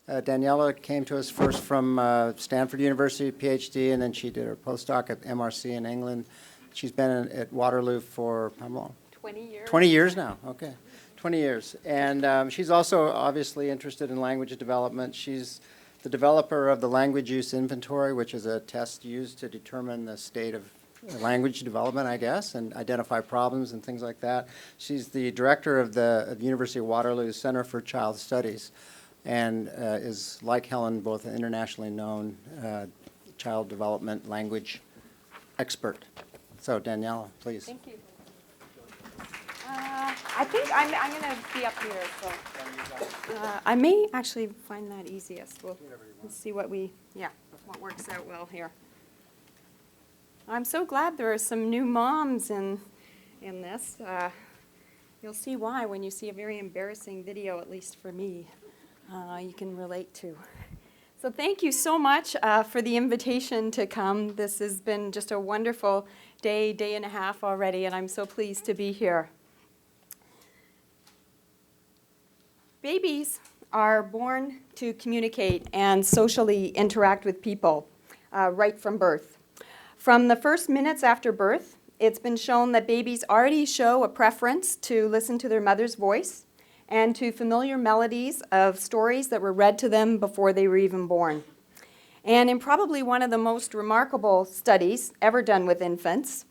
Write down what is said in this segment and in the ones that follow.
Daniela came to us first from Stanford University, PhD, and then she did her postdoc at MRC in England. She's been at Waterloo for how long? 20 years. 20 years now, okay. 20 years. And she's also obviously interested in language development. She's the developer of the Language Use Inventory, which is a test used to determine the state of language development, I guess, and identify problems and things like that. She's the director of the University of Waterloo's Center for Child Studies, and is, like Helen, both an internationally known child development language expert. So, Daniela, please. Thank you. I think I'm going to be up here, so I may actually find that easiest. We'll see what works out well here. I'm so glad there are some new moms in this. You'll see why when you see a very embarrassing video, at least for me, you can relate to. So thank you so much for the invitation to come. This has been just a wonderful day and a half already, and I'm so pleased to be here. Babies are born to communicate and socially interact with people right from birth. From the first minutes after birth, it's been shown that babies already show a preference to listen to their mother's voice and to familiar melodies of stories that were read to them before they were even born. And in probably one of the most remarkable studies ever done with infants,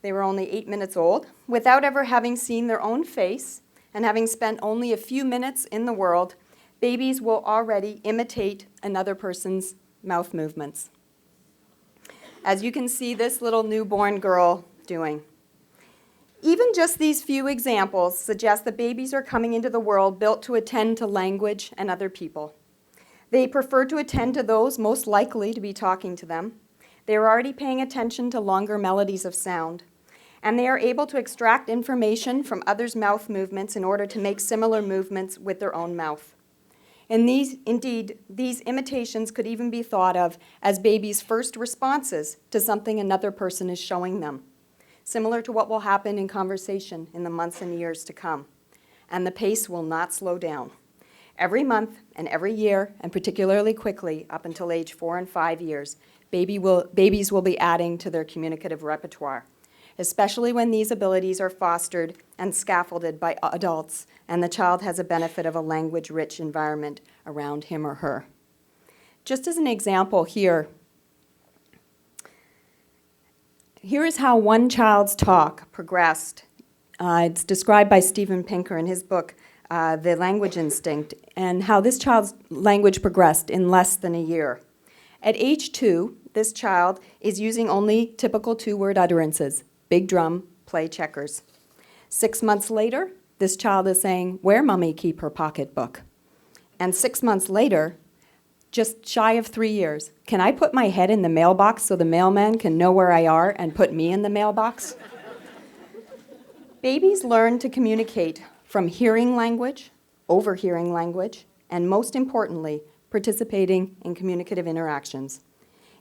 they were only 8 minutes old, without ever having seen their own face and having spent only a few minutes in the world, babies will already imitate another person's mouth movements, as you can see this little newborn girl doing. Even just these few examples suggest that babies are coming into the world built to attend to language and other people. They prefer to attend to those most likely to be talking to them. They are already paying attention to longer melodies of sound, and they are able to extract information from others' mouth movements in order to make similar movements with their own mouth. And these imitations could even be thought of as babies' first responses to something another person is showing them, similar to what will happen in conversation in the months and years to come. And the pace will not slow down. Every month and every year, and particularly quickly up until age 4 and 5 years, babies will be adding to their communicative repertoire, especially when these abilities are fostered and scaffolded by adults and the child has a benefit of a language-rich environment around him or her. Just as an example here is how one child's talk progressed. It's described by Steven Pinker in his book, The Language Instinct, and how this child's language progressed in less than a year. At age 2, this child is using only typical 2-word utterances: big drum, play checkers. 6 months later, this child is saying, "Where Mummy keep her pocketbook?" And 6 months later, just shy of 3 years, "Can I put my head in the mailbox so the mailman can know where I are and put me in the mailbox?" Babies learn to communicate from hearing language, overhearing language, and most importantly, participating in communicative interactions.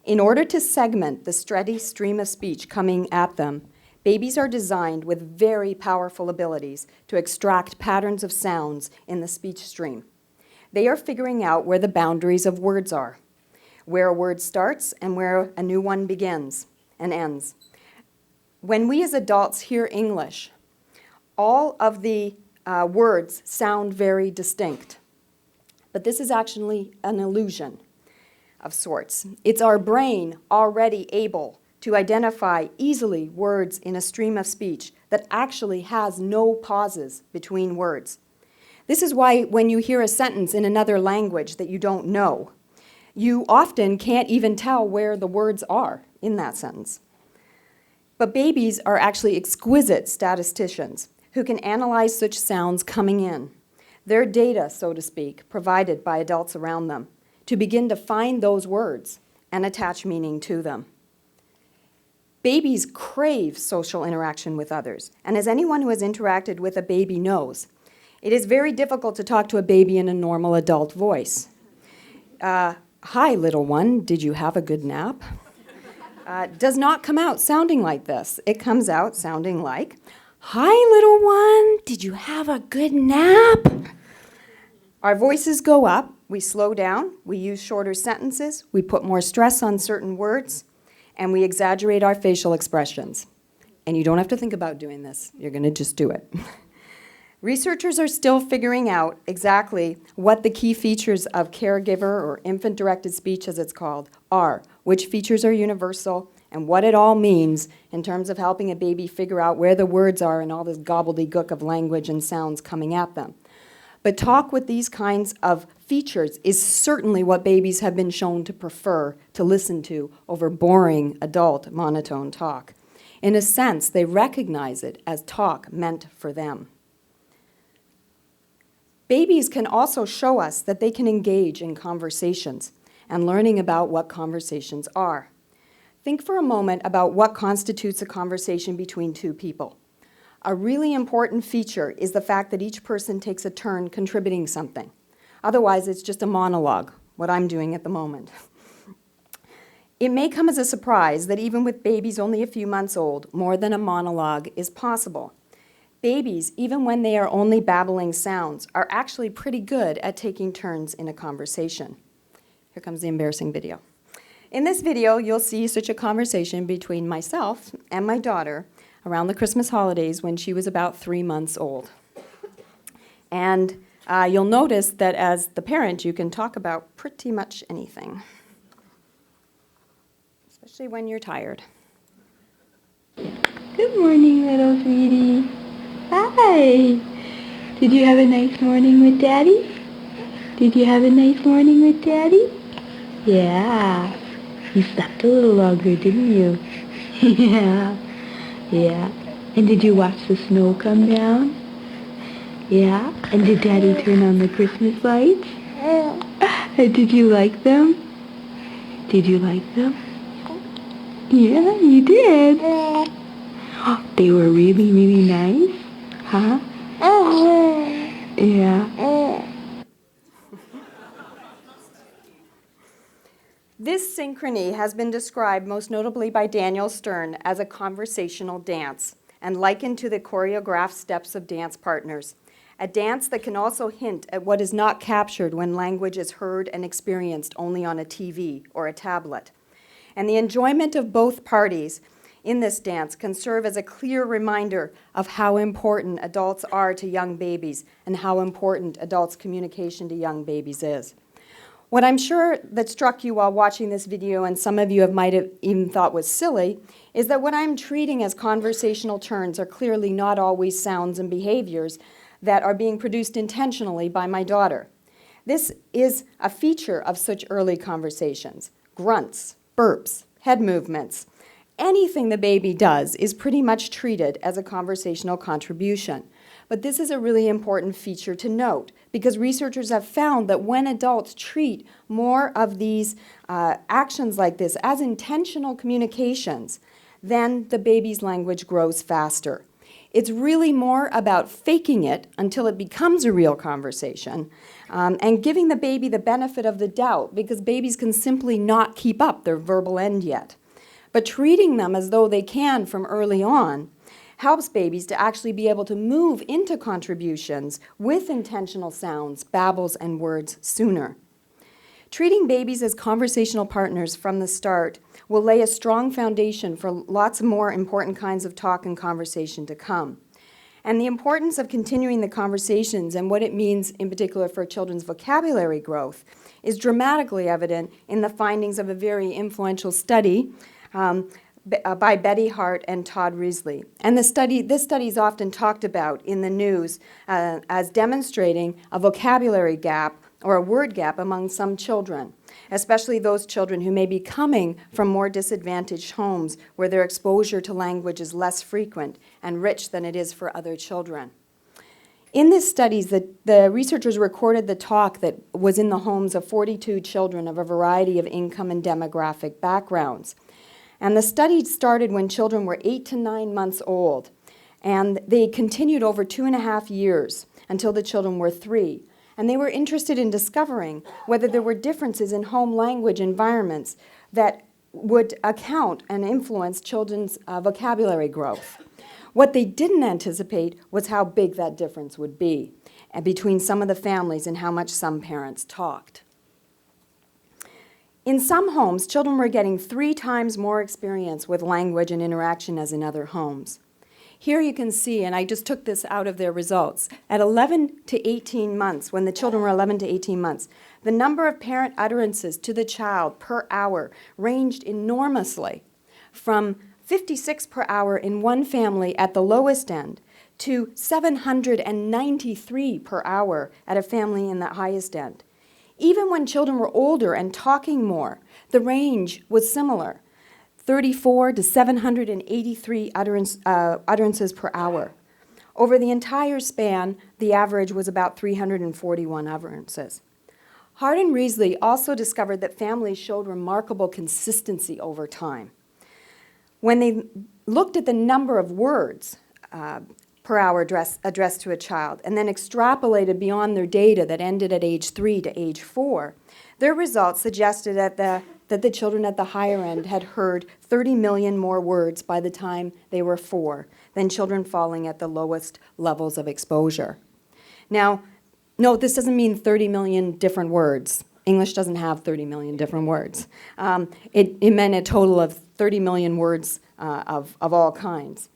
In order to segment the steady stream of speech coming at them, babies are designed with very powerful abilities to extract patterns of sounds in the speech stream. They are figuring out where the boundaries of words are, where a word starts and where a new one begins and ends. When we as adults hear English, all of the words sound very distinct. But this is actually an illusion of sorts. It's our brain already able to identify easily words in a stream of speech that actually has no pauses between words. This is why when you hear a sentence in another language that you don't know, you often can't even tell where the words are in that sentence. But babies are actually exquisite statisticians who can analyze such sounds coming in, their data, so to speak, provided by adults around them, to begin to find those words and attach meaning to them. Babies crave social interaction with others, and as anyone who has interacted with a baby knows, it is very difficult to talk to a baby in a normal adult voice. "Hi, little one, did you have a good nap?" Does not come out sounding like this. It comes out sounding like, "Hi, little one, did you have a good nap?" Our voices go up, we slow down, we use shorter sentences, we put more stress on certain words, and we exaggerate our facial expressions. And you don't have to think about doing this. You're going to just do it. Researchers are still figuring out exactly what the key features of caregiver or infant-directed speech, as it's called, are, which features are universal, and what it all means in terms of helping a baby figure out where the words are and all this gobbledygook of language and sounds coming at them. But talk with these kinds of features is certainly what babies have been shown to prefer to listen to over boring adult monotone talk. In a sense, they recognize it as talk meant for them. Babies can also show us that they can engage in conversations and learning about what conversations are. Think for a moment about what constitutes a conversation between two people. A really important feature is the fact that each person takes a turn contributing something. Otherwise, it's just a monologue, what I'm doing at the moment. It may come as a surprise that even with babies only a few months old, more than a monologue is possible. Babies, even when they are only babbling sounds, are actually pretty good at taking turns in a conversation. Here comes the embarrassing video. In this video, you'll see such a conversation between myself and my daughter around the Christmas holidays when she was about 3 months old. And you'll notice that as the parent, you can talk about pretty much anything, especially when you're tired. Good morning, little sweetie. Hi. Did you have a nice morning with Daddy? Did you have a nice morning with Daddy? Yeah. You slept a little longer, didn't you? Yeah. Yeah. And did you watch the snow come down? Yeah. And did Daddy turn on the Christmas lights? And did you like them? Did you like them? Yeah, you did. They were really, really nice? Huh? Yeah. This synchrony has been described most notably by Daniel Stern as a conversational dance and likened to the choreographed steps of dance partners, a dance that can also hint at what is not captured when language is heard and experienced only on a TV or a tablet. And the enjoyment of both parties in this dance can serve as a clear reminder of how important adults are to young babies and how important adults' communication to young babies is. What I'm sure that struck you while watching this video, and some of you might have even thought was silly, is that what I'm treating as conversational turns are clearly not always sounds and behaviors that are being produced intentionally by my daughter. This is a feature of such early conversations. Grunts, burps, head movements. Anything the baby does is pretty much treated as a conversational contribution. But this is a really important feature to note because researchers have found that when adults treat more of these actions like this as intentional communications, then the baby's language grows faster. It's really more about faking it until it becomes a real conversation and giving the baby the benefit of the doubt because babies can simply not keep up their verbal end yet. But treating them as though they can from early on helps babies to actually be able to move into contributions with intentional sounds, babbles, and words sooner. Treating babies as conversational partners from the start will lay a strong foundation for lots more important kinds of talk and conversation to come. And the importance of continuing the conversations and what it means in particular for children's vocabulary growth is dramatically evident in the findings of a very influential study by Betty Hart and Todd Risley. And this study is often talked about in the news as demonstrating a vocabulary gap or a word gap among some children, especially those children who may be coming from more disadvantaged homes where their exposure to language is less frequent and rich than it is for other children. In this study, the researchers recorded the talk that was in the homes of 42 children of a variety of income and demographic backgrounds. And the study started when children were 8 to 9 months old, and they continued over 2.5 years until the children were 3. And they were interested in discovering whether there were differences in home language environments that would account and influence children's vocabulary growth. What they didn't anticipate was how big that difference would be. between some of the families and how much some parents talked. In some homes, children were getting 3 times more experience with language and interaction as in other homes. Here you can see, and I just took this out of their results, at 11 to 18 months, when the children were 11 to 18 months, the number of parent utterances to the child per hour ranged enormously, from 56 per hour in one family at the lowest end to 793 per hour at a family in the highest end. Even when children were older and talking more, the range was similar, 34 to 783 utterances per hour. Over the entire span, the average was about 341 utterances. Hart and Riesly also discovered that families showed remarkable consistency over time. When they looked at the number of words per hour addressed to a child and then extrapolated beyond their data that ended at age 3 to age 4, their results suggested that the children at the higher end had heard 30 million more words by the time they were 4 than children falling at the lowest levels of exposure. Now, no, this doesn't mean 30 million different words. English doesn't have 30 million different words. It meant a total of 30 million words of all kinds.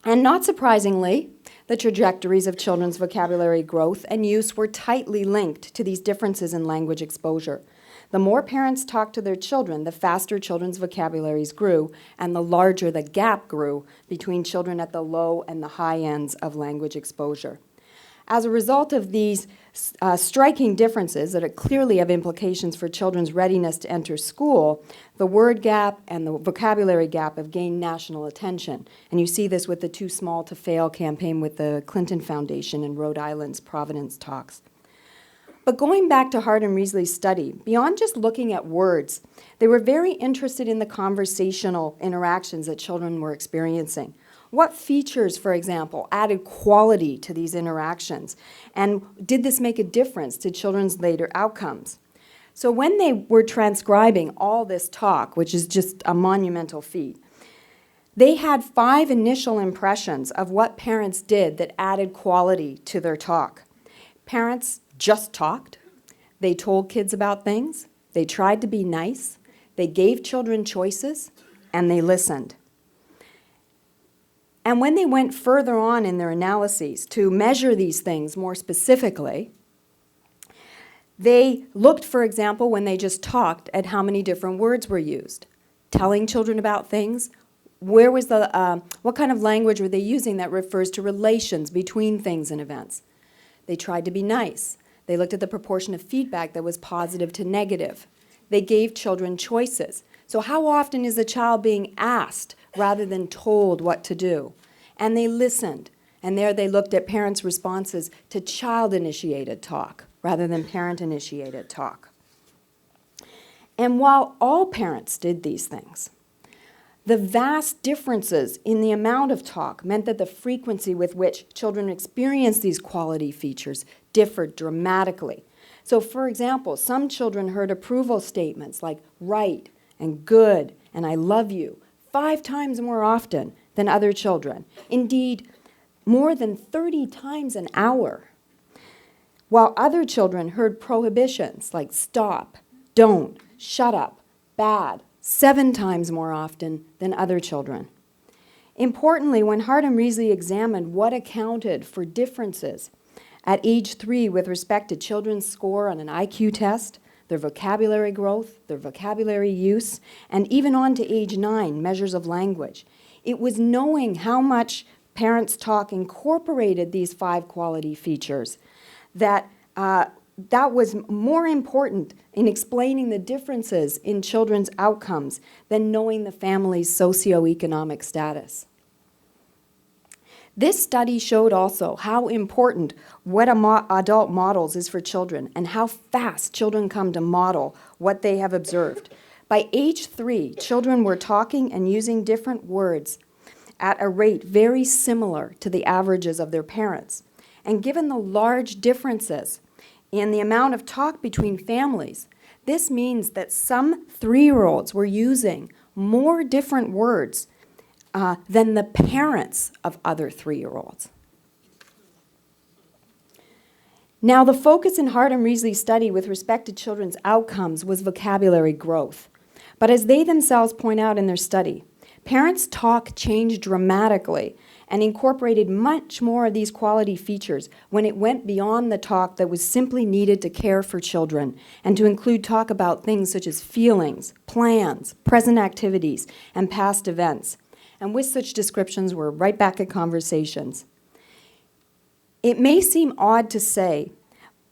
And not surprisingly, the trajectories of children's vocabulary growth and use were tightly linked to these differences in language exposure. The more parents talked to their children, the faster children's vocabularies grew, and the larger the gap grew between children at the low and the high ends of language exposure. As a result of these striking differences that clearly have implications for children's readiness to enter school, the word gap and the vocabulary gap have gained national attention. And you see this with the Too Small to Fail campaign with the Clinton Foundation and Rhode Island's Providence Talks. But going back to Hart and Riesly's study, beyond just looking at words, they were very interested in the conversational interactions that children were experiencing. What features, for example, added quality to these interactions? And did this make a difference to children's later outcomes? So when they were transcribing all this talk, which is just a monumental feat, they had 5 initial impressions of what parents did that added quality to their talk. Parents just talked. They told kids about things. They tried to be nice. They gave children choices, and they listened. And when they went further on in their analyses to measure these things more specifically, they looked, for example, when they just talked, at how many different words were used. Telling children about things, where was what kind of language were they using that refers to relations between things and events? They tried to be nice. They looked at the proportion of feedback that was positive to negative. They gave children choices. So how often is a child being asked rather than told what to do? And they listened. And there they looked at parents' responses to child-initiated talk rather than parent-initiated talk. And while all parents did these things, the vast differences in the amount of talk meant that the frequency with which children experienced these quality features differed dramatically. So, for example, some children heard approval statements like right and good and I love you 5 times more often than other children. Indeed, more than 30 times an hour. While other children heard prohibitions like stop, don't, shut up, bad, 7 times more often than other children. Importantly, when Hart and Riesly examined what accounted for differences at age 3 with respect to children's score on an IQ test, their vocabulary growth, their vocabulary use, and even on to age 9, measures of language, it was knowing how much parents' talk incorporated these 5 quality features that was more important in explaining the differences in children's outcomes than knowing the family's socioeconomic status. This study showed also how important what adult models is for children and how fast children come to model what they have observed. By age 3, children were talking and using different words at a rate very similar to the averages of their parents. And given the large differences in the amount of talk between families, this means that some 3-year-olds were using more different words than the parents of other 3-year-olds. Now, the focus in Hart and Riesly's study with respect to children's outcomes was vocabulary growth. But as they themselves point out in their study, parents' talk changed dramatically and incorporated much more of these quality features when it went beyond the talk that was simply needed to care for children and to include talk about things such as feelings, plans, present activities, and past events. And with such descriptions, we're right back at conversations. It may seem odd to say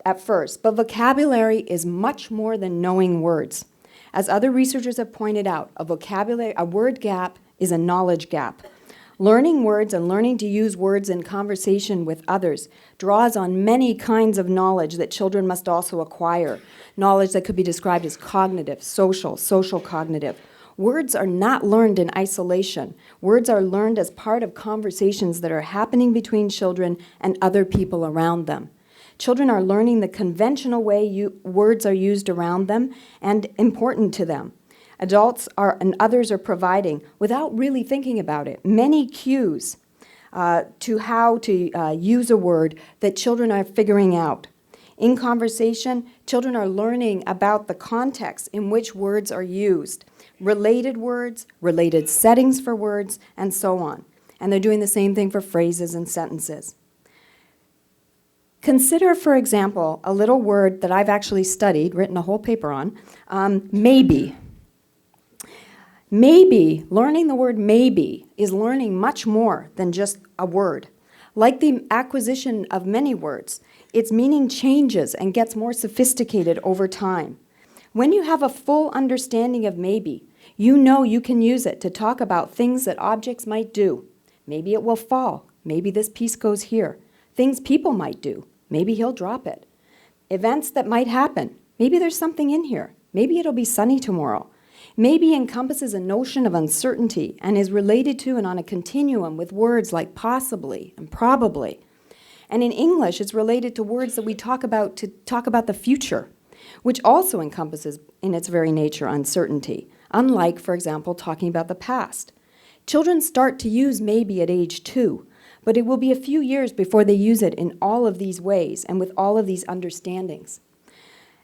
at first, but vocabulary is much more than knowing words. As other researchers have pointed out, a word gap is a knowledge gap. Learning words and learning to use words in conversation with others draws on many kinds of knowledge that children must also acquire, knowledge that could be described as cognitive, social cognitive. Words are not learned in isolation. Words are learned as part of conversations that are happening between children and other people around them. Children are learning the conventional way words are used around them and important to them. Adults and others are providing, without really thinking about it, many cues to how to use a word that children are figuring out. In conversation, children are learning about the context in which words are used, related words, related settings for words, and so on. And they're doing the same thing for phrases and sentences. Consider, for example, a little word that I've actually studied, written a whole paper on, maybe. Maybe, learning the word maybe is learning much more than just a word. Like the acquisition of many words, its meaning changes and gets more sophisticated over time. When you have a full understanding of maybe, you know you can use it to talk about things that objects might do. Maybe it will fall. Maybe this piece goes here. Things people might do. Maybe he'll drop it. Events that might happen. Maybe there's something in here. Maybe it'll be sunny tomorrow. Maybe encompasses a notion of uncertainty and is related to and on a continuum with words like possibly and probably. And in English, it's related to words that we talk about to talk about the future, which also encompasses in its very nature uncertainty, unlike, for example, talking about the past. Children start to use maybe at age 2, but it will be a few years before they use it in all of these ways and with all of these understandings.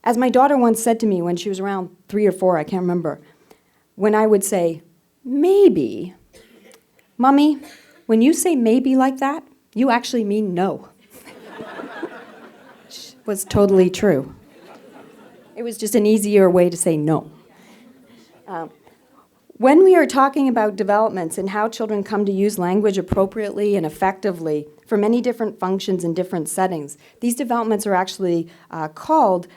As my daughter once said to me when she was around 3 or 4, I can't remember, when I would say, maybe, Mommy, when you say maybe like that, you actually mean no. Which was totally true. It was just an easier way to say no. When we are talking about developments and how children come to use language appropriately and effectively for many different functions in different settings, these developments are actually called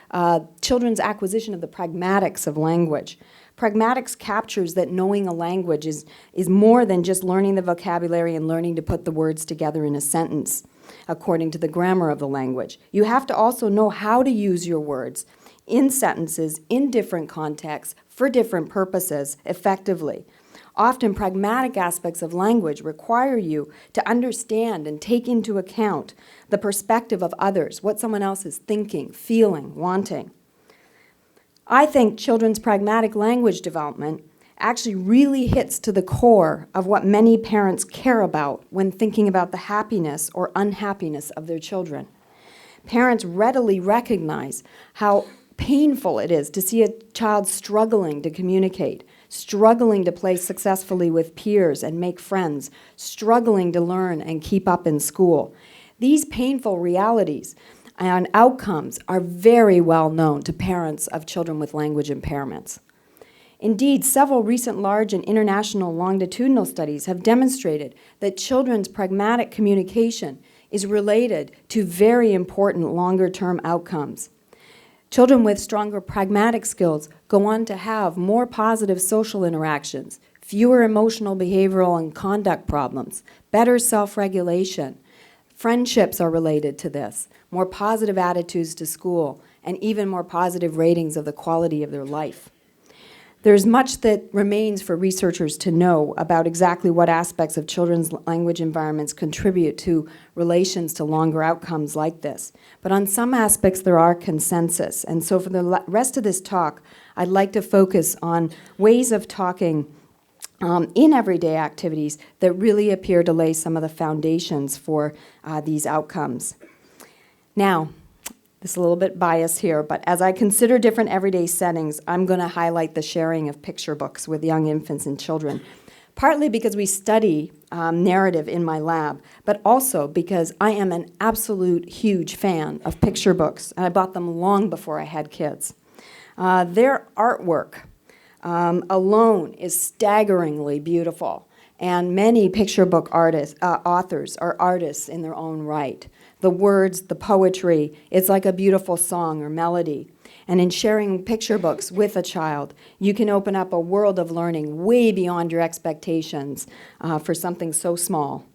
children's acquisition of the pragmatics of language. Pragmatics captures that knowing a language is more than just learning the vocabulary and learning to put the words together in a sentence, according to the grammar of the language. You have to also know how to use your words in sentences, in different contexts, for different purposes, effectively. Often, pragmatic aspects of language require you to understand and take into account the perspective of others, what someone else is thinking, feeling, wanting. I think children's pragmatic language development actually really hits to the core of what many parents care about when thinking about the happiness or unhappiness of their children. Parents readily recognize how painful it is to see a child struggling to communicate, struggling to play successfully with peers and make friends, struggling to learn and keep up in school. These painful realities and outcomes are very well known to parents of children with language impairments. Indeed, several recent large and international longitudinal studies have demonstrated that children's pragmatic communication is related to very important longer-term outcomes. Children with stronger pragmatic skills go on to have more positive social interactions, fewer emotional, behavioral, and conduct problems, better self-regulation. Friendships are related to this, more positive attitudes to school, and even more positive ratings of the quality of their life. There's much that remains for researchers to know about exactly what aspects of children's language environments contribute to relations to longer outcomes like this. But on some aspects, there are consensus. And so for the rest of this talk, I'd like to focus on ways of talking in everyday activities that really appear to lay some of the foundations for these outcomes. Now, This is a little bit biased here, but as I consider different everyday settings, I'm going to highlight the sharing of picture books with young infants and children, partly because we study narrative in my lab, but also because I am an absolute huge fan of picture books, and I bought them long before I had kids. Their artwork alone is staggeringly beautiful, and many picture book authors are artists in their own right. The words, the poetry, it's like a beautiful song or melody. And in sharing picture books with a child, you can open up a world of learning way beyond your expectations for something so small.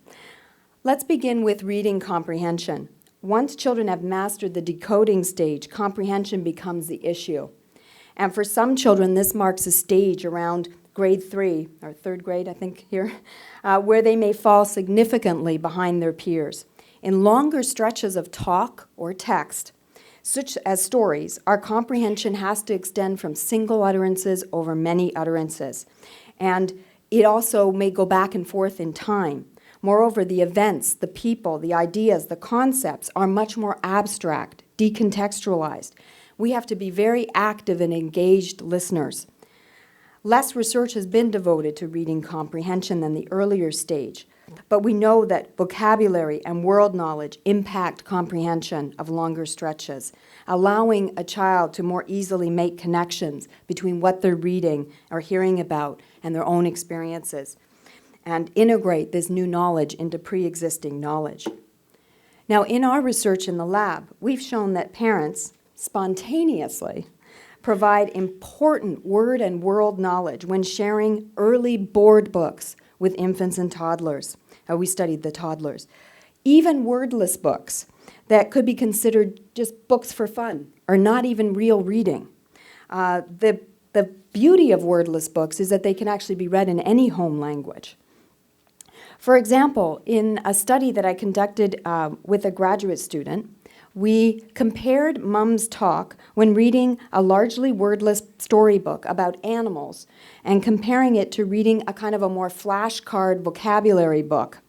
Let's begin with reading comprehension. Once children have mastered the decoding stage, comprehension becomes the issue. And for some children, this marks a stage around grade 3, or 3rd grade, I think, here, where they may fall significantly behind their peers. In longer stretches of talk or text, such as stories, our comprehension has to extend from single utterances over many utterances. And it also may go back and forth in time. Moreover, the events, the people, the ideas, the concepts are much more abstract, decontextualized. We have to be very active and engaged listeners. Less research has been devoted to reading comprehension than the earlier stage, but we know that vocabulary and world knowledge impact comprehension of longer stretches, allowing a child to more easily make connections between what they're reading or hearing about and their own experiences, and integrate this new knowledge into pre-existing knowledge. Now, in our research in the lab, we've shown that parents spontaneously provide important word and world knowledge when sharing early board books with infants and toddlers. We studied the toddlers. Even wordless books that could be considered just books for fun or not even real reading. The beauty of wordless books is that they can actually be read in any home language. For example, in a study that I conducted with a graduate student, we compared mom's talk when reading a largely wordless storybook about animals and comparing it to reading a kind of a more flashcard vocabulary book.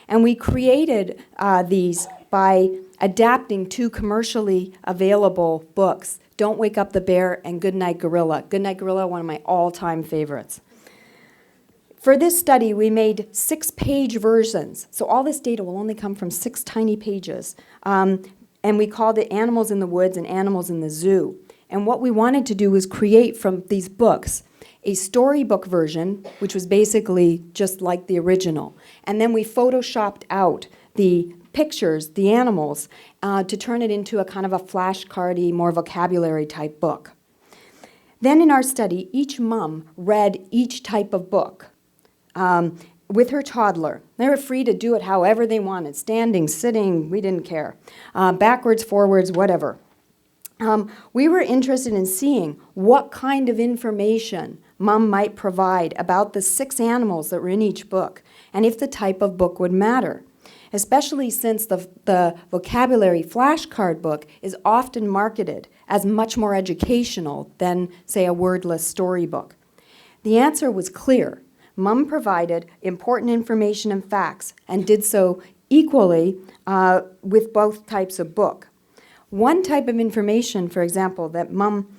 And we created these by adapting two commercially available books, Don't Wake Up the Bear and Goodnight Gorilla. Goodnight Gorilla, one of my all-time favorites. For this study, we made 6-page versions. So all this data will only come from 6 tiny pages. And we called it Animals in the Woods and Animals in the Zoo. And what we wanted to do was create from these books a storybook version, which was basically just like the original. And then we photoshopped out the pictures, the animals, to turn it into a kind of a flashcardy, more vocabulary type book. Then in our study, each mom read each type of book with her toddler. They were free to do it however they wanted, standing, sitting, we didn't care, backwards, forwards, whatever. We were interested in seeing what kind of information mom might provide about the 6 animals that were in each book, and if the type of book would matter, especially since the vocabulary flashcard book is often marketed as much more educational than, say, a wordless storybook. The answer was clear. Mom provided important information and facts and did so equally with both types of book. One type of information, for example, that Mom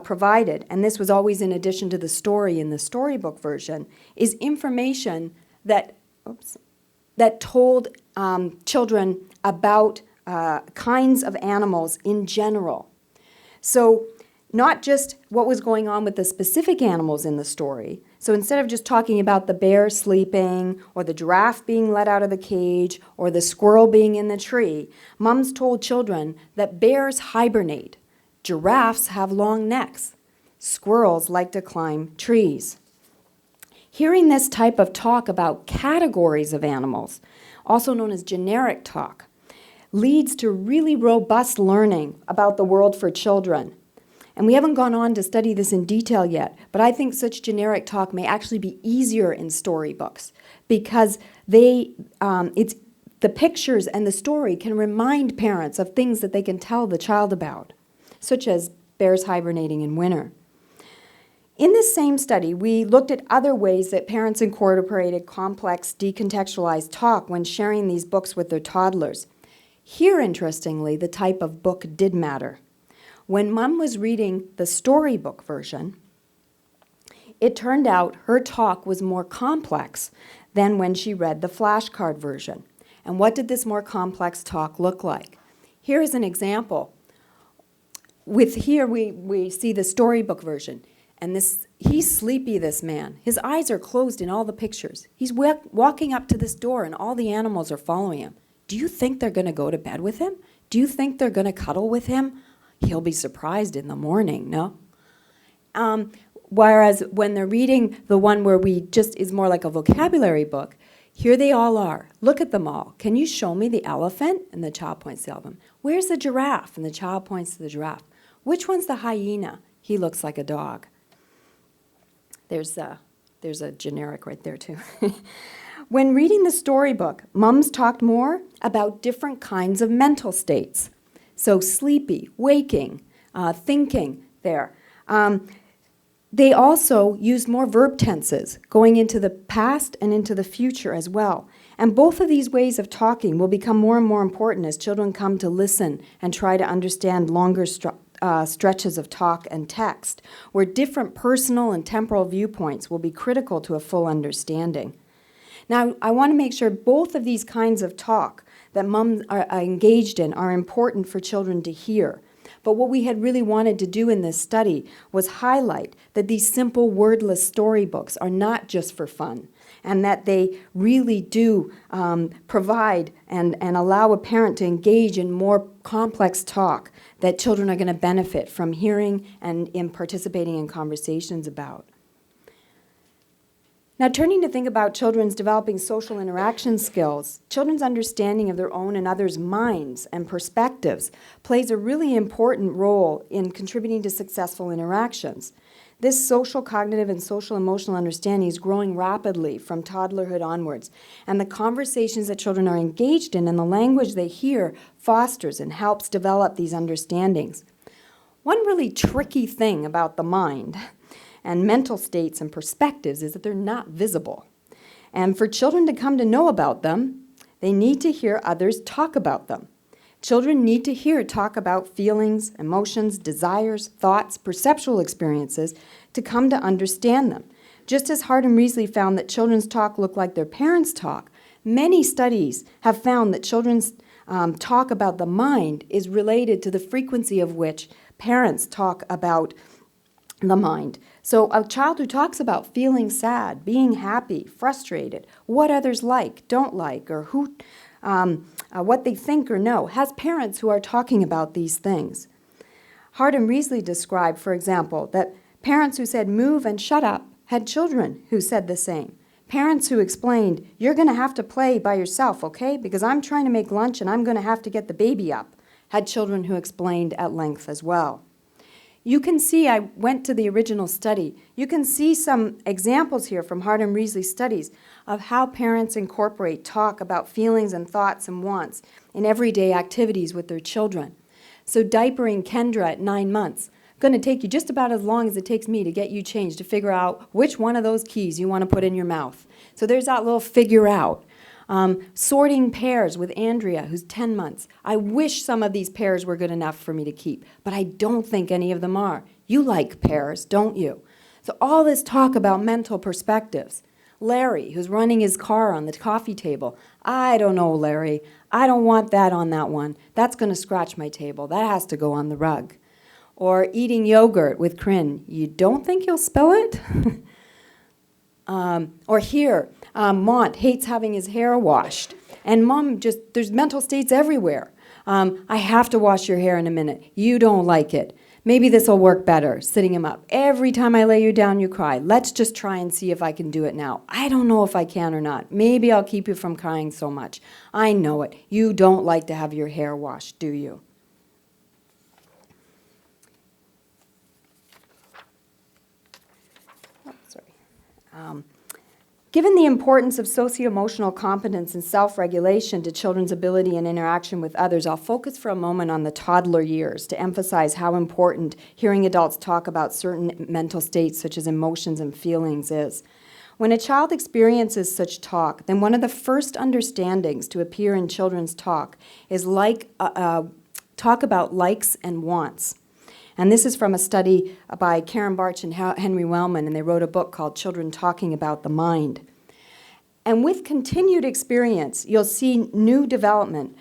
provided, and this was always in addition to the story in the storybook version, is information that told children about kinds of animals in general. So not just what was going on with the specific animals in the story. So instead of just talking about the bear sleeping or the giraffe being let out of the cage or the squirrel being in the tree, moms told children that bears hibernate, giraffes have long necks, squirrels like to climb trees. Hearing this type of talk about categories of animals, also known as generic talk, leads to really robust learning about the world for children. And we haven't gone on to study this in detail yet, but I think such generic talk may actually be easier in storybooks because the pictures and the story can remind parents of things that they can tell the child about, such as bears hibernating in winter. In this same study, we looked at other ways that parents incorporated complex, decontextualized talk when sharing these books with their toddlers. Here, interestingly, the type of book did matter. When Mom was reading the storybook version, it turned out her talk was more complex than when she read the flashcard version. And what did this more complex talk look like? Here is an example. Here we see the storybook version. And he's sleepy, this man. His eyes are closed in all the pictures. He's walking up to this door and all the animals are following him. Do you think they're going to go to bed with him? Do you think they're going to cuddle with him? He'll be surprised in the morning, no? Whereas when they're reading the one where we just is more like a vocabulary book, here they all are. Look at them all. Can you show me the elephant? And the child points to the elephant. Where's the giraffe? And the child points to the giraffe. Which one's the hyena? He looks like a dog. There's a generic right there, too. When reading the storybook, mums talked more about different kinds of mental states. So sleepy, waking, thinking there. They also used more verb tenses, going into the past and into the future as well. And both of these ways of talking will become more and more important as children come to listen and try to understand longer stretches of talk and text, where different personal and temporal viewpoints will be critical to a full understanding. Now, I want to make sure both of these kinds of talk that moms are engaged in are important for children to hear. But what we had really wanted to do in this study was highlight that these simple wordless storybooks are not just for fun, and that they really do provide and allow a parent to engage in more complex talk that children are going to benefit from hearing and in participating in conversations about. Now, turning to think about children's developing social interaction skills, children's understanding of their own and others' minds and perspectives plays a really important role in contributing to successful interactions. This social, cognitive, and social emotional understanding is growing rapidly from toddlerhood onwards, and the conversations that children are engaged in and the language they hear fosters and helps develop these understandings. One really tricky thing about the mind and mental states and perspectives is that they're not visible. And for children to come to know about them, they need to hear others talk about them. Children need to hear talk about feelings, emotions, desires, thoughts, perceptual experiences to come to understand them. Just as Hart and Riesly found that children's talk look like their parents' talk, many studies have found that children's talk about the mind is related to the frequency of which parents talk about the mind. So a child who talks about feeling sad, being happy, frustrated, what others like, don't like, or what they think or know, has parents who are talking about these things. Hart and Riesly described, for example, that parents who said move and shut up had children who said the same. Parents who explained, you're going to have to play by yourself, okay, because I'm trying to make lunch and I'm going to have to get the baby up, had children who explained at length as well. You can see, I went to the original study, you can see some examples here from Hart and Riesly studies of how parents incorporate talk about feelings and thoughts and wants in everyday activities with their children. So diapering Kendra at 9 months, going to take you just about as long as it takes me to get you changed to figure out which one of those keys you want to put in your mouth. So there's that little figure out. Sorting pears with Andrea, who's 10 months. I wish some of these pears were good enough for me to keep, but I don't think any of them are. You like pears, don't you? So all this talk about mental perspectives. Larry, who's running his car on the coffee table. I don't know, Larry. I don't want that on that one. That's going to scratch my table. That has to go on the rug. Or eating yogurt with Corinne. You don't think you'll spill it? Or here, Mont hates having his hair washed. And Mom there's mental states everywhere. I have to wash your hair in a minute. You don't like it. Maybe this will work better, sitting him up. Every time I lay you down, you cry. Let's just try and see if I can do it now. I don't know if I can or not. Maybe I'll keep you from crying so much. I know it. You don't like to have your hair washed, do you? Given the importance of socio-emotional competence and self-regulation to children's ability and interaction with others, I'll focus for a moment on the toddler years to emphasize how important hearing adults talk about certain mental states such as emotions and feelings is. When a child experiences such talk, then one of the first understandings to appear in children's talk is talk about likes and wants. And this is from a study by Karen Barch and Henry Wellman, and they wrote a book called Children Talking About the Mind. And with continued experience, you'll see new development,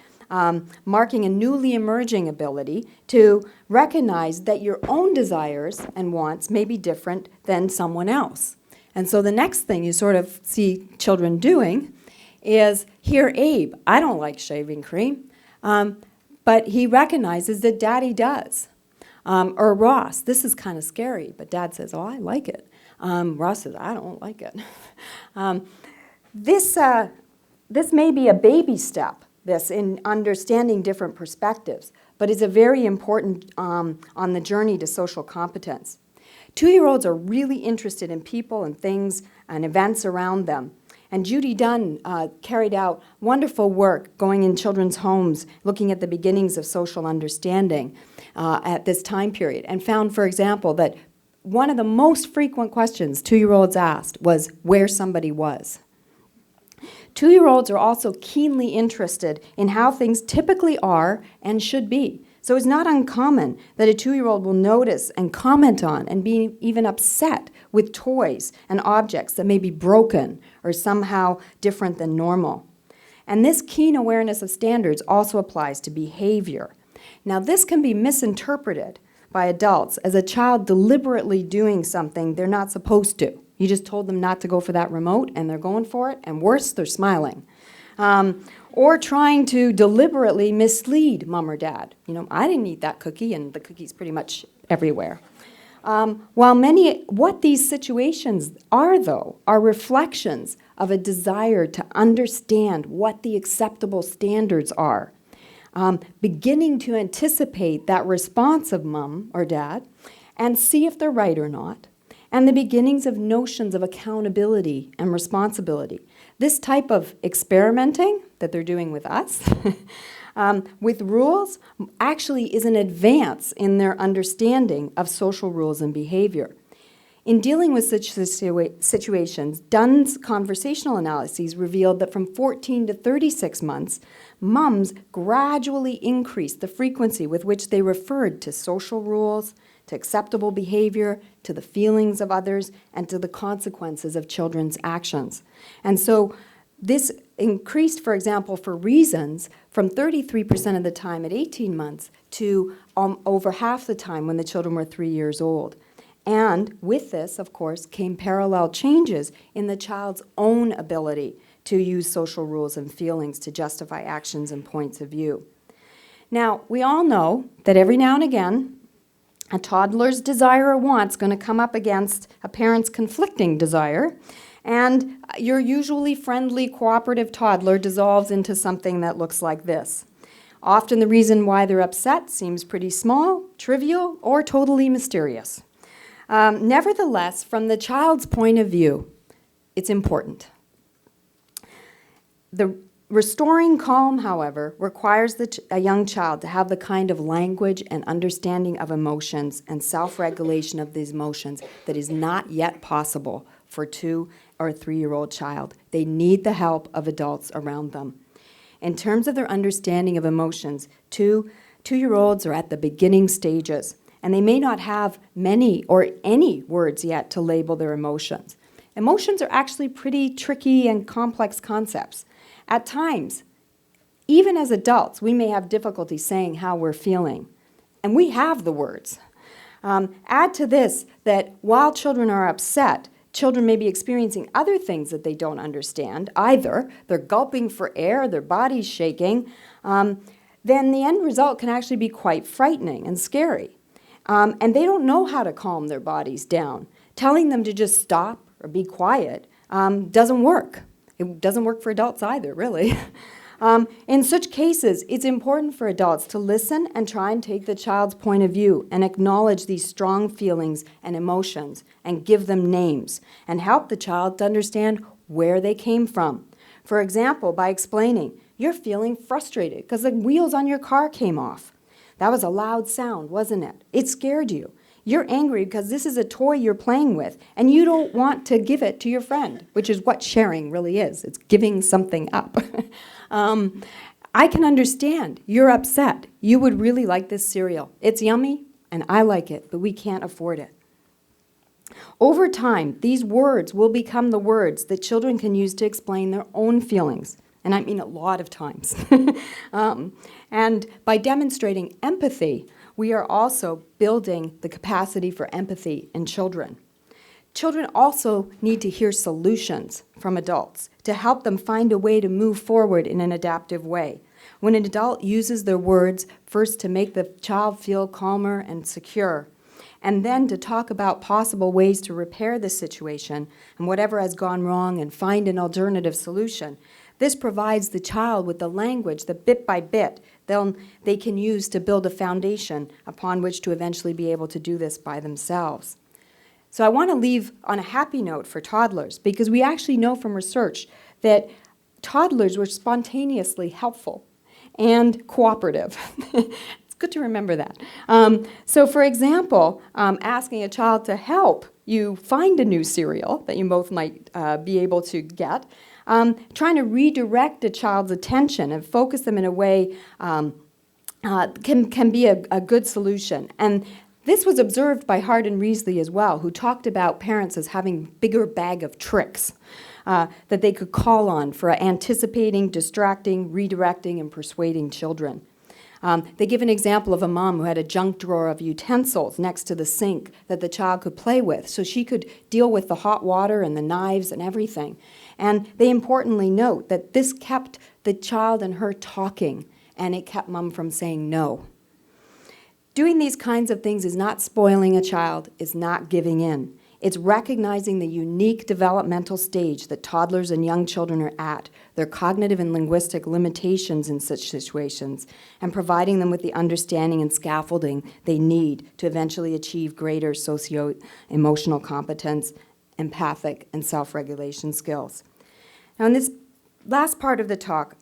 marking a newly emerging ability to recognize that your own desires and wants may be different than someone else. And so the next thing you sort of see children doing is, here, Abe, I don't like shaving cream, but he recognizes that Daddy does. Or Ross, this is kind of scary, but Dad says, oh, I like it. Ross says, I don't like it. This may be a baby step, this, in understanding different perspectives, but is a very important on the journey to social competence. 2-year-olds are really interested in people and things and events around them. And Judy Dunn carried out wonderful work going in children's homes, looking at the beginnings of social understanding at this time period, and found, for example, that one of the most frequent questions 2-year-olds asked was where somebody was. 2-year-olds are also keenly interested in how things typically are and should be. So it's not uncommon that a 2-year-old will notice and comment on and be even upset with toys and objects that may be broken or somehow different than normal. And this keen awareness of standards also applies to behavior. Now, this can be misinterpreted by adults as a child deliberately doing something they're not supposed to. You just told them not to go for that remote, and they're going for it, and worse, they're smiling. Or trying to deliberately mislead mom or dad. You know, I didn't eat that cookie, and the cookie's pretty much everywhere. What these situations are, though, are reflections of a desire to understand what the acceptable standards are, beginning to anticipate that response of mom or dad and see if they're right or not, and the beginnings of notions of accountability and responsibility. This type of experimenting that they're doing with us, with rules, actually is an advance in their understanding of social rules and behavior. In dealing with such situations, Dunn's conversational analyses revealed that from 14 to 36 months, mums gradually increased the frequency with which they referred to social rules, to acceptable behavior, to the feelings of others, and to the consequences of children's actions. And so this increased, for example, for reasons from 33% of the time at 18 months to over half the time when the children were 3 years old. And with this, of course, came parallel changes in the child's own ability to use social rules and feelings to justify actions and points of view. Now, we all know that every now and again, a toddler's desire or want's going to come up against a parent's conflicting desire, and your usually friendly, cooperative toddler dissolves into something that looks like this. Often the reason why they're upset seems pretty small, trivial, or totally mysterious. Nevertheless, from the child's point of view, it's important. The restoring calm, however, requires a young child to have the kind of language and understanding of emotions and self-regulation of these emotions that is not yet possible for a 2 or 3-year-old child. They need the help of adults around them. In terms of their understanding of emotions, 2-year-olds are at the beginning stages, and they may not have many or any words yet to label their emotions. Emotions are actually pretty tricky and complex concepts. At times, even as adults, we may have difficulty saying how we're feeling, and we have the words. Add to this that while children are upset, children may be experiencing other things that they don't understand either. They're gulping for air, their body's shaking. Then the end result can actually be quite frightening and scary. And they don't know how to calm their bodies down. Telling them to just stop or be quiet doesn't work. It doesn't work for adults either, really. In such cases, it's important for adults to listen and try and take the child's point of view and acknowledge these strong feelings and emotions and give them names and help the child to understand where they came from. For example, by explaining, you're feeling frustrated because the wheels on your car came off. That was a loud sound, wasn't it? It scared you. You're angry because this is a toy you're playing with, and you don't want to give it to your friend, which is what sharing really is. It's giving something up. I can understand. You're upset. You would really like this cereal. It's yummy, and I like it, but we can't afford it. Over time, these words will become the words that children can use to explain their own feelings, and I mean a lot of times. And by demonstrating empathy, we are also building the capacity for empathy in children. Children also need to hear solutions from adults to help them find a way to move forward in an adaptive way. When an adult uses their words first to make the child feel calmer and secure, and then to talk about possible ways to repair the situation and whatever has gone wrong and find an alternative solution, this provides the child with the language that bit by bit they can use to build a foundation upon which to eventually be able to do this by themselves. So I want to leave on a happy note for toddlers, because we actually know from research that toddlers were spontaneously helpful and cooperative. It's good to remember that. So for example, asking a child to help you find a new cereal that you both might be able to get, trying to redirect a child's attention and focus them in a way can be a good solution. And this was observed by Hart and Riesly as well, who talked about parents as having a bigger bag of tricks that they could call on for anticipating, distracting, redirecting, and persuading children. They give an example of a mom who had a junk drawer of utensils next to the sink that the child could play with, so she could deal with the hot water and the knives and everything. And they importantly note that this kept the child and her talking, and it kept mom from saying no. Doing these kinds of things is not spoiling a child, it's not giving in. It's recognizing the unique developmental stage that toddlers and young children are at, their cognitive and linguistic limitations in such situations, and providing them with the understanding and scaffolding they need to eventually achieve greater socio-emotional competence, empathic, and self-regulation skills. Now, in this last part of the talk,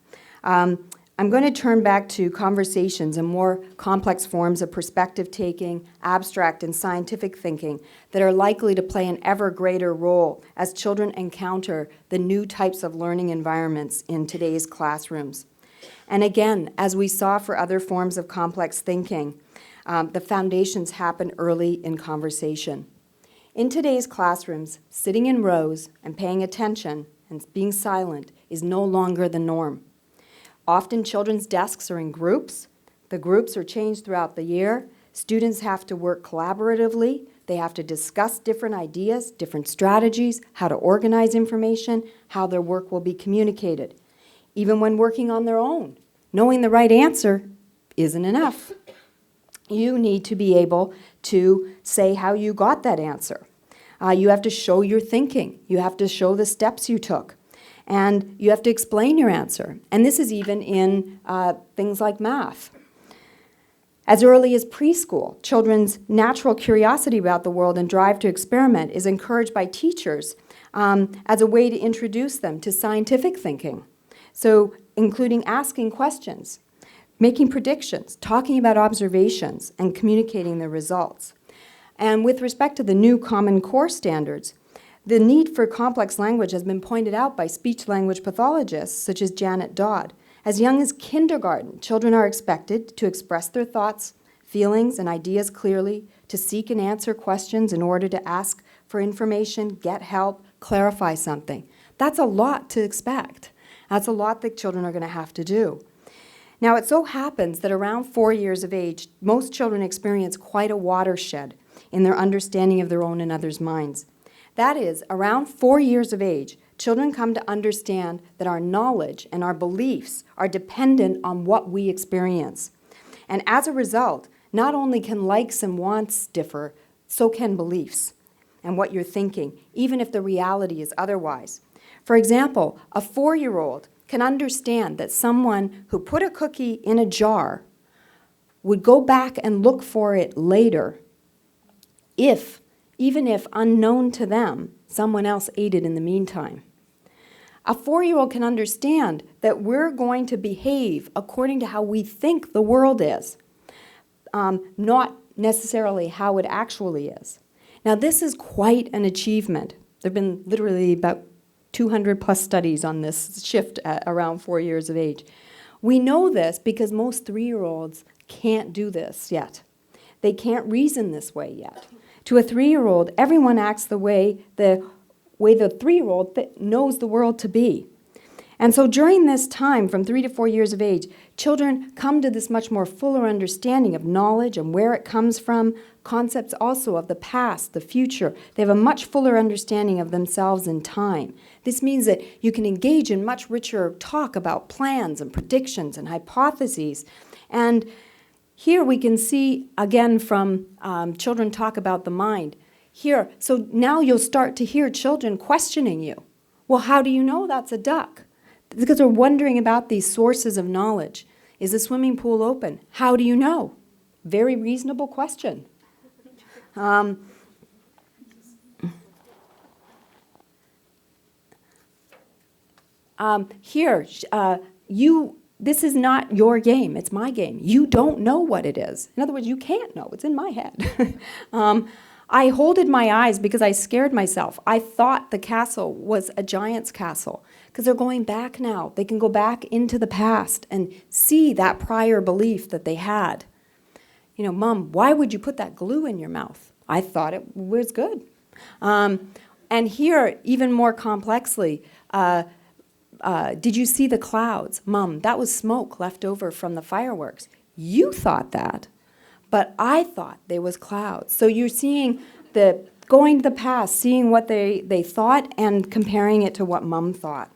I'm going to turn back to conversations and more complex forms of perspective-taking, abstract and scientific thinking that are likely to play an ever greater role as children encounter the new types of learning environments in today's classrooms. And again, as we saw for other forms of complex thinking, the foundations happen early in conversation. In today's classrooms, sitting in rows and paying attention and being silent is no longer the norm. Often children's desks are in groups. The groups are changed throughout the year. Students have to work collaboratively. They have to discuss different ideas, different strategies, how to organize information, how their work will be communicated. Even when working on their own, knowing the right answer isn't enough. You need to be able to say how you got that answer. You have to show your thinking. You have to show the steps you took. And you have to explain your answer. And this is even in things like math. As early as preschool, children's natural curiosity about the world and drive to experiment is encouraged by teachers as a way to introduce them to scientific thinking. So including asking questions, making predictions, talking about observations, and communicating the results. And with respect to the new Common Core standards, the need for complex language has been pointed out by speech-language pathologists such as Janet Dodd. As young as kindergarten, children are expected to express their thoughts, feelings, and ideas clearly, to seek and answer questions in order to ask for information, get help, clarify something. That's a lot to expect. That's a lot that children are going to have to do. Now, it so happens that around 4 years of age, most children experience quite a watershed in their understanding of their own and others' minds. That is, around 4 years of age, children come to understand that our knowledge and our beliefs are dependent on what we experience. And as a result, not only can likes and wants differ, so can beliefs and what you're thinking, even if the reality is otherwise. For example, a 4-year-old can understand that someone who put a cookie in a jar would go back and look for it later even if unknown to them, someone else ate it in the meantime. A 4-year-old can understand that we're going to behave according to how we think the world is, not necessarily how it actually is. Now, this is quite an achievement. There have been literally about 200 plus studies on this shift at around 4 years of age. We know this because most 3-year-olds can't do this yet. They can't reason this way yet. To a 3-year-old, everyone acts the way the 3-year-old knows the world to be. And so during this time, from 3 to 4 years of age, children come to this much more fuller understanding of knowledge and where it comes from, concepts also of the past, the future. They have a much fuller understanding of themselves in time. This means that you can engage in much richer talk about plans and predictions and hypotheses. And here we can see, again, from children talk about the mind. Here, so now you'll start to hear children questioning you. Well, how do you know that's a duck? Because they're wondering about these sources of knowledge. Is the swimming pool open? How do you know? Very reasonable question. This is not your game, it's my game. You don't know what it is. In other words, you can't know, it's in my head. I holded my eyes because I scared myself. I thought the castle was a giant's castle because they're going back now. They can go back into the past and see that prior belief that they had. You know, Mom, why would you put that glue in your mouth? I thought it was good. And here, even more complexly, did you see the clouds? Mom, that was smoke left over from the fireworks. You thought that. But I thought there was clouds. So you're seeing going to the past, seeing what they thought and comparing it to what Mom thought.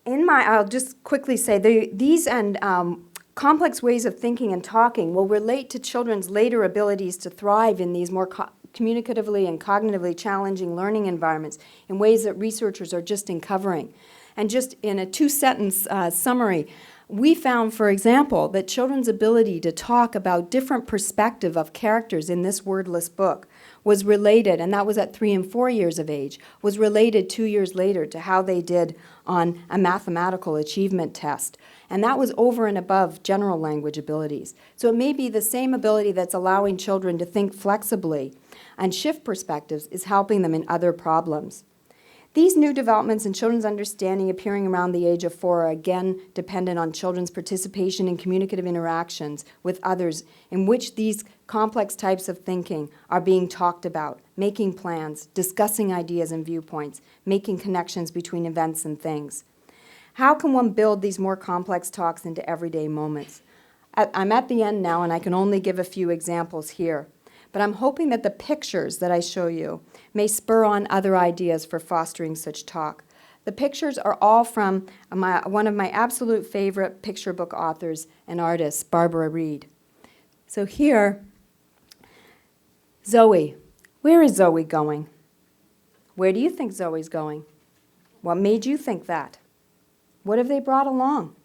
I'll just quickly say, these and complex ways of thinking and talking will relate to children's later abilities to thrive in these more communicatively and cognitively challenging learning environments in ways that researchers are just uncovering. And just in a 2-sentence summary, we found, for example, that children's ability to talk about different perspective of characters in this wordless book was related, and that was at 3 and 4 years of age, was related 2 years later to how they did on a mathematical achievement test. And that was over and above general language abilities. So it may be the same ability that's allowing children to think flexibly and shift perspectives is helping them in other problems. These new developments in children's understanding appearing around the age of 4 are again dependent on children's participation in communicative interactions with others in which these complex types of thinking are being talked about, making plans, discussing ideas and viewpoints, making connections between events and things. How can one build these more complex talks into everyday moments? I'm at the end now, and I can only give a few examples here. But I'm hoping that the pictures that I show you may spur on other ideas for fostering such talk. The pictures are all from one of my absolute favorite picture book authors and artists, Barbara Reed. So here, Zoe. Where is Zoe going? Where do you think Zoe's going? What made you think that? What have they brought along?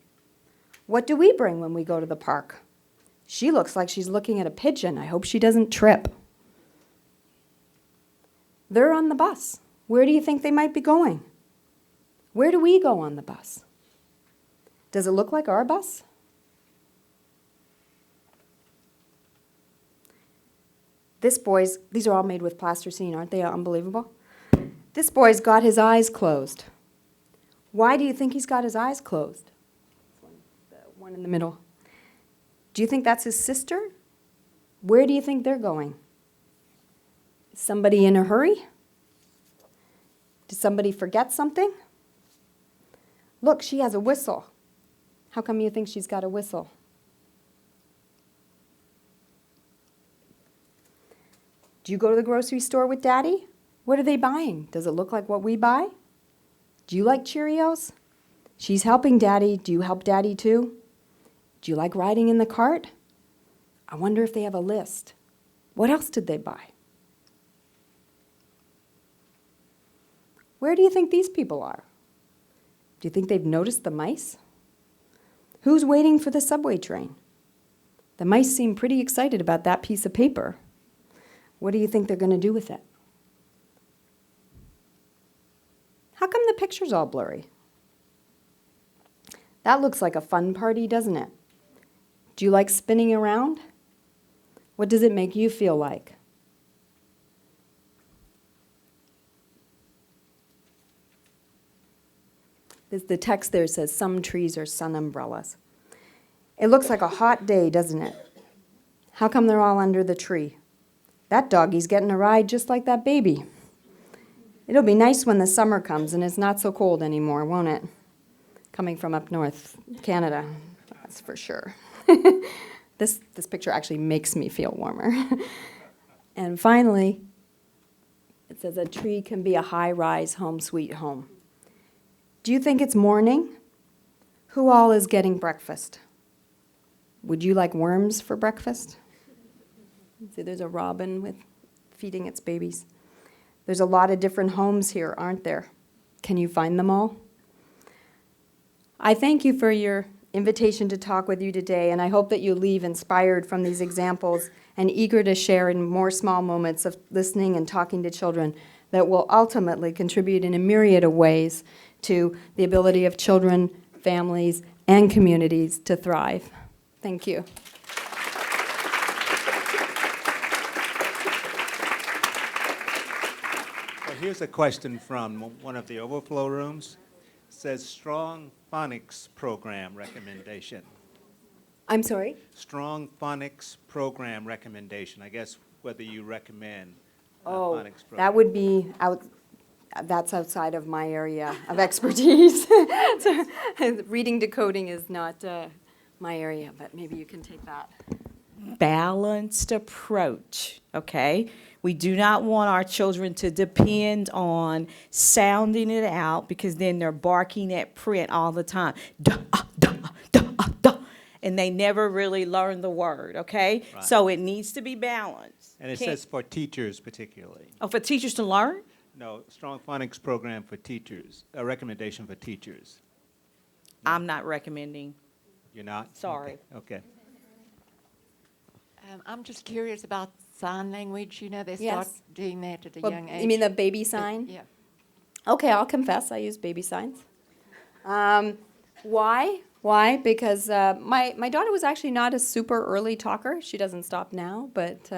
What do we bring when we go to the park? She looks like she's looking at a pigeon. I hope she doesn't trip. They're on the bus. Where do you think they might be going? Where do we go on the bus? Does it look like our bus? These are all made with plasticine, aren't they unbelievable? This boy's got his eyes closed. Why do you think he's got his eyes closed? The one in the middle. Do you think that's his sister? Where do you think they're going? Is somebody in a hurry? Did somebody forget something? Look, she has a whistle. How come you think she's got a whistle? Do you go to the grocery store with Daddy? What are they buying? Does it look like what we buy? Do you like Cheerios? She's helping Daddy. Do you help Daddy too? Do you like riding in the cart? I wonder if they have a list. What else did they buy? Where do you think these people are? Do you think they've noticed the mice? Who's waiting for the subway train? The mice seem pretty excited about that piece of paper. What do you think they're going to do with it? How come the picture's all blurry? That looks like a fun party, doesn't it? Do you like spinning around? What does it make you feel like? The text there says some trees are sun umbrellas. It looks like a hot day, doesn't it? How come they're all under the tree? That doggie's getting a ride just like that baby. It'll be nice when the summer comes and it's not so cold anymore, won't it? Coming from up north, Canada, that's for sure. This picture actually makes me feel warmer. And finally, it says a tree can be a high-rise home sweet home. Do you think it's morning? Who all is getting breakfast? Would you like worms for breakfast? See, there's a robin feeding its babies. There's a lot of different homes here, aren't there? Can you find them all? I thank you for your invitation to talk with you today, and I hope that you leave inspired from these examples and eager to share in more small moments of listening and talking to children that will ultimately contribute in a myriad of ways to the ability of children, families, and communities to thrive. Thank you. Well, here's a question from one of the overflow rooms. It says strong phonics program recommendation. I'm sorry? Strong phonics program recommendation. I guess whether you recommend a Oh, phonics program. that would be that's outside of my area of expertise. So, reading decoding is not my area, but maybe you can take that. Balanced approach, okay? We do not want our children to depend on sounding it out because then they're barking at print all the time. Duh, duh, duh, duh, and they never really learn the word, okay? Right. So it needs to be balanced. And it Can't- says for teachers particularly. Oh, for teachers to learn? No, strong phonics program for teachers, a recommendation for teachers. I'm not recommending. You're not? Sorry. Okay. I'm just curious about sign language. You know, they start Yes. doing that at a Well, young age. you mean the baby But- sign? Yeah. Okay, I'll confess, I use baby signs. Why? Why? Because my daughter was actually not a super early talker. She doesn't stop now, but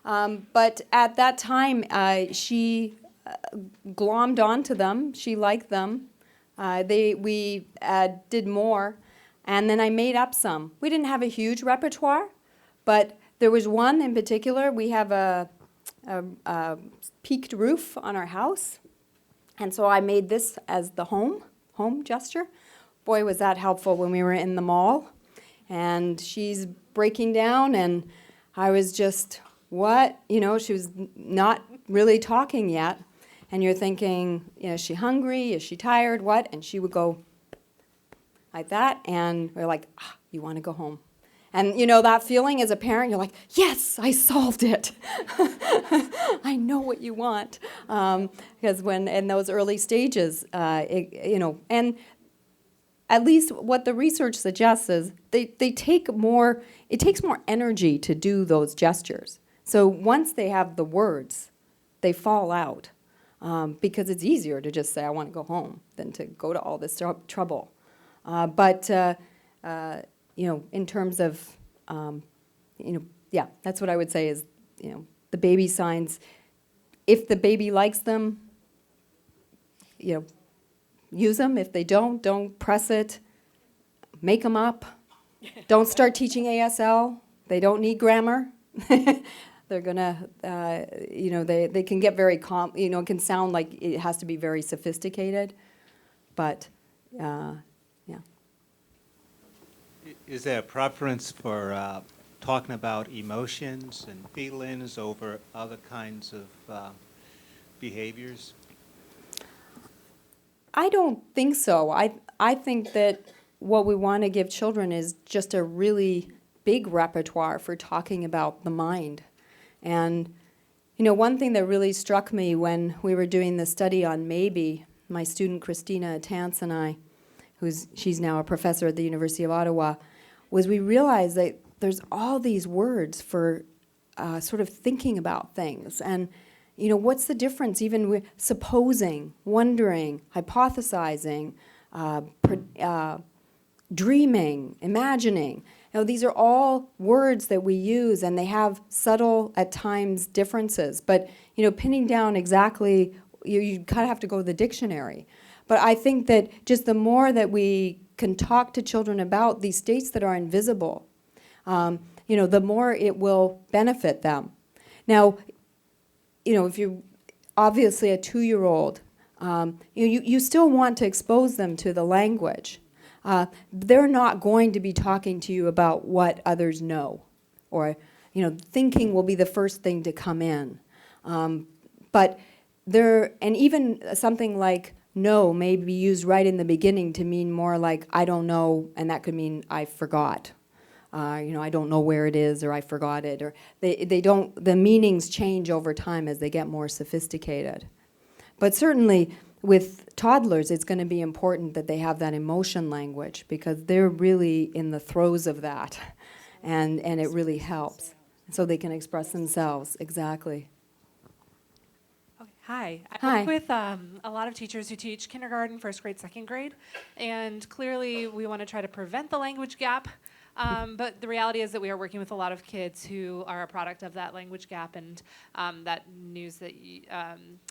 at that time, she glommed onto them. She liked them. We did more, and then I made up some. We didn't have a huge repertoire, but there was one in particular. We have a peaked roof on our house. And so I made this as the home gesture. Boy, was that helpful when we were in the mall. And she's breaking down, and I was just, what? You know, she was not really talking yet. And you're thinking, you know, is she hungry? Is she tired? What? And she would go like that, and we're like, you want to go home. And you know that feeling as a parent, you're like, yes, I solved it. I know what you want. Because when in those early stages, and at least what the research suggests is they take more, it takes more energy to do those gestures. So once they have the words, they fall out. Because it's easier to just say, I want to go home, than to go to all this trouble. In terms of, that's what I would say is, the baby signs. If the baby likes them, use them. If they don't press it. Make them up. Don't start teaching ASL. They don't need grammar. They're gonna, they can get very it can sound like it has to be very sophisticated, but, yeah. Is there a preference for talking about emotions and feelings over other kinds of behaviors? I don't think so. I think that what we want to give children is just a really big repertoire for talking about the mind. And, one thing that really struck me when we were doing the study on maybe, my student Christina Tance and I, she's now a professor at the University of Ottawa, was we realized that there's all these words for sort of thinking about things. And, what's the difference even with supposing, wondering, hypothesizing, dreaming, imagining. These are all words that we use, and they have subtle, at times, differences. But, pinning down exactly, you kind of have to go to the dictionary. But I think that just the more that we can talk to children about these states that are invisible, the more it will benefit them. Now, if you're obviously a 2-year-old, you still want to expose them to the language. They're not going to be talking to you about what others know, or thinking will be the first thing to come in. But and even something like no may be used right in the beginning to mean more like I don't know, and that could mean I forgot. I don't know where it is, or I forgot it, or they don't. The meanings change over time as they get more sophisticated. But certainly with toddlers, it's going to be important that they have that emotion language, because they're really in the throes of that, and it really helps. So they can express themselves, exactly. Okay, hi. I Hi. work with a lot of teachers who teach kindergarten, first grade, second grade, and clearly we want to try to prevent the language gap. But the reality is that we are working with a lot of kids who are a product of that language gap, and that news that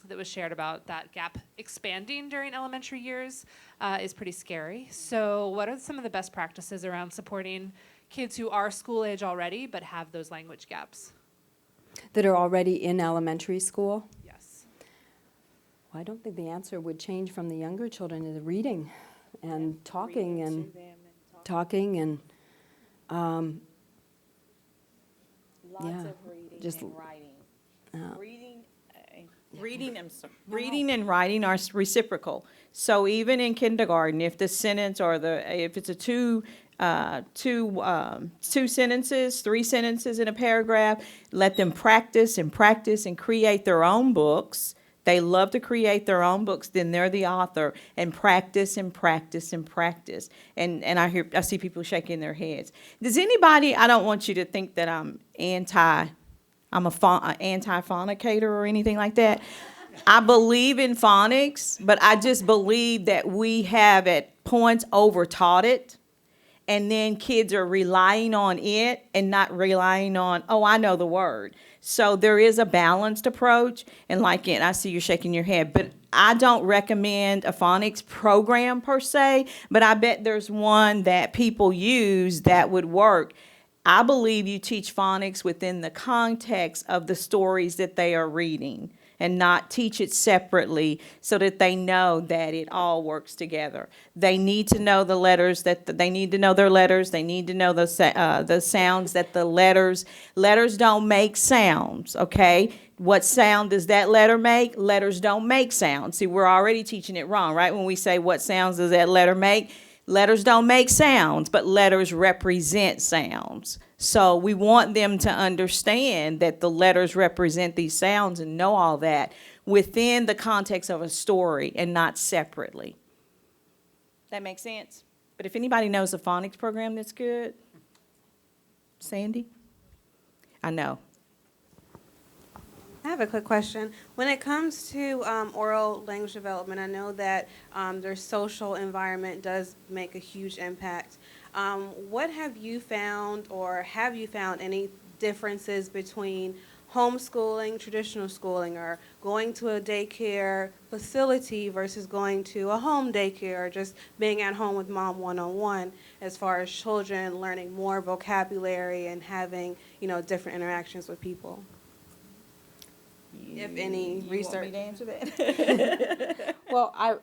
that was shared about that gap expanding during elementary years is pretty scary. So what are some of the best practices around supporting kids who are school age already but have those language gaps? That are already in elementary school? Yes. Well, I don't think the answer would change from the younger children to the reading and talking and talking and Lots yeah, of reading just, and writing. uh, Reading and writing are reciprocal. So even in kindergarten, if the sentence or if it's a two sentences, 3 sentences in a paragraph, let them practice and practice and create their own books. They love to create their own books, then they're the author, and practice and practice and practice. And I see people shaking their heads. Does anybody, I don't want you to think that I'm an anti-phonicator or anything like that. I believe in phonics, but I just believe that we have at points over-taught it. And then kids are relying on it and not relying on, oh, I know the word. So there is a balanced approach. And I see you're shaking your head, but I don't recommend a phonics program per se, but I bet there's one that people use that would work. I believe you teach phonics within the context of the stories that they are reading, and not teach it separately, so that they know that it all works together. They need to know the letters, they need to know their letters. They need to know the sounds that the letters don't make sounds, okay? What sound does that letter make? Letters don't make sounds. See, we're already teaching it wrong, right? When we say what sounds does that letter make? Letters don't make sounds, but letters represent sounds. So we want them to understand that the letters represent these sounds and know all that within the context of a story and not separately. That makes sense? But if anybody knows a phonics program that's good, Sandy? I know. I have a quick question. When it comes to oral language development, I know that their social environment does make a huge impact. What have you found, or have you found any differences between homeschooling, traditional schooling, or going to a daycare facility versus going to a home daycare, or just being at home with mom one-on-one, as far as children learning more vocabulary and having, different interactions with people? If any You research. want me to answer that? well,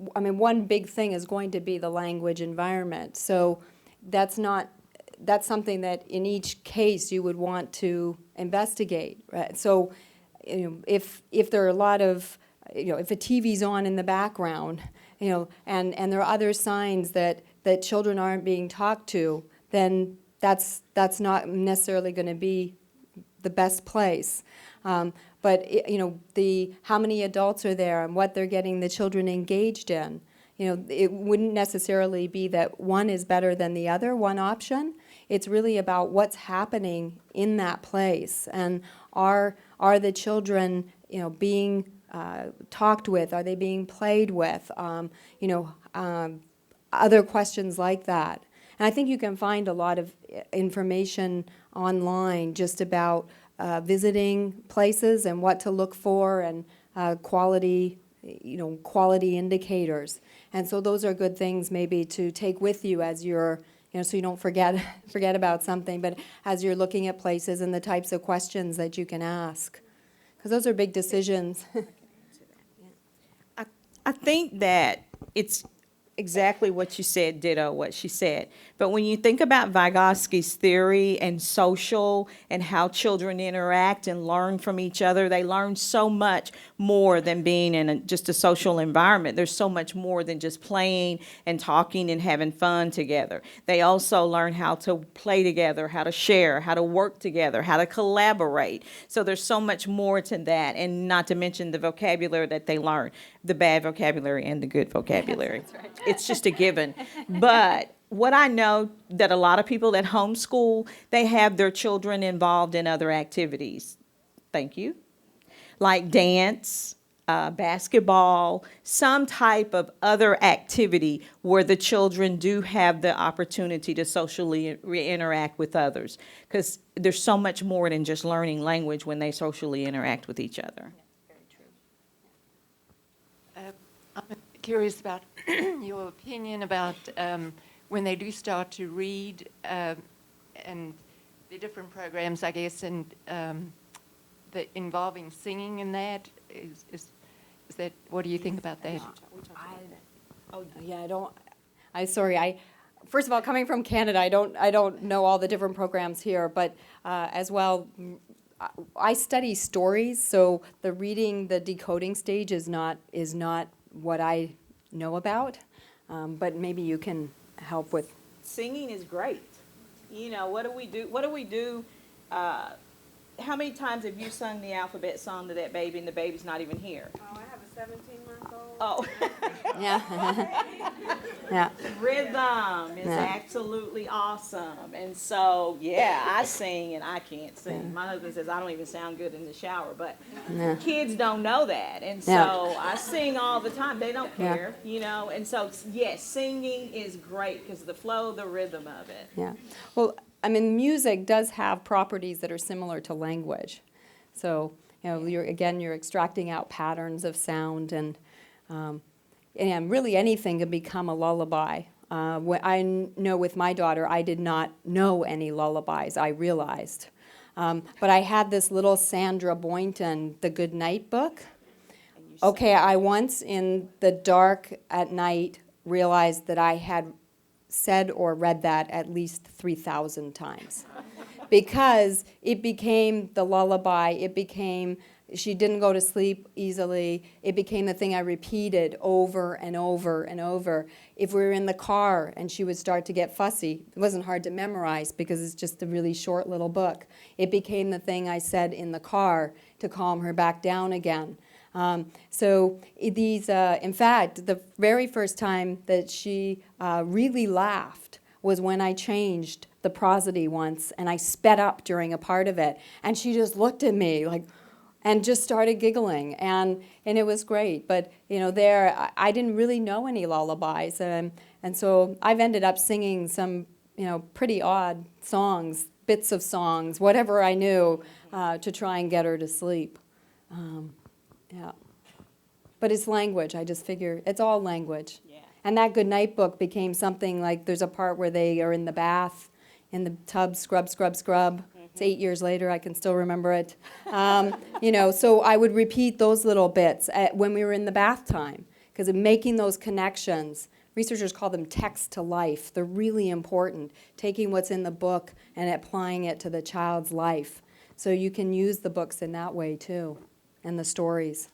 one big thing is going to be the language environment. So that's something that in each case you would want to investigate, right? So, if there are a lot of, if a TV's on in the background, and there are other signs that children aren't being talked to, then that's not necessarily going to be the best place. But how many adults are there and what they're getting the children engaged in. It wouldn't necessarily be that one is better than the other, one option. It's really about what's happening in that place, and are the children being talked with? Are they being played with? other questions like that. And I think you can find a lot of information online just about visiting places and what to look for and quality, quality indicators. And so those are good things maybe to take with you as you're, so you don't forget about something, but as you're looking at places and the types of questions that you can ask. Because those are big decisions. I think that it's exactly what you said, ditto what she said. But when you think about Vygotsky's theory and social and how children interact and learn from each other, they learn so much more than being in just a social environment. There's so much more than just playing and talking and having fun together. They also learn how to play together, how to share, how to work together, how to collaborate. So there's so much more to that, and not to mention the vocabulary that they learn, the bad vocabulary and the good vocabulary. Yes, that's right. It's just a given. But what I know that a lot of people that homeschool, they have their children involved in other activities. Thank you. Like dance, basketball, some type of other activity where the children do have the opportunity to socially interact with others. Because there's so much more than just learning language when they socially interact with each other. I'm curious about your opinion about when they do start to read and the different programs, I guess, and the involving singing in that. Is that, what do you think about that? First of all, coming from Canada, I don't know all the different programs here, but as well, I study stories, so the reading, the decoding stage is not what I know about, but maybe you can help with. Singing is great. What do we do? How many times have you sung the alphabet song to that baby and the baby's not even here? Oh, I have a 17-month-old. Oh. Yeah. Yeah. Rhythm is Yeah. absolutely awesome. And so, yeah, I sing and I can't sing. Yeah. My husband says I don't even sound good in the shower, but Yeah. kids don't know that. And so Yeah. I sing all the time. They don't Yeah. care, And so, yes, singing is great because the flow, the rhythm of it. Yeah. Well, I mean, music does have properties that are similar to language. So, you're extracting out patterns of sound, and really anything can become a lullaby. I know with my daughter, I did not know any lullabies, I realized. But I had this little Sandra Boynton, The Good Night book. Okay, I once in the dark at night realized that I had said or read that at least 3,000 times. Because it became the lullaby, she didn't go to sleep easily, it became the thing I repeated over and over and over. If we were in the car and she would start to get fussy, it wasn't hard to memorize because it's just a really short little book. It became the thing I said in the car to calm her back down again. In fact, the very first time that she really laughed was when I changed the prosody once, and I sped up during a part of it, and she just looked at me and just started giggling, and it was great. But I didn't really know any lullabies, and so I've ended up singing some pretty odd songs, bits of songs, whatever I knew, to try and get her to sleep. Yeah. But it's language. I just figure it's all language. Yeah. And that Goodnight book became something like there's a part where they are in the bath, in the tub, scrub, scrub, scrub. Mm-hmm. It's 8 years later. I can still remember it. So I would repeat those little bits when we were in the bath time, because making those connections. Researchers call them text to life. They're really important, taking what's in the book and applying it to the child's life. So you can use the books in that way, too, and the stories.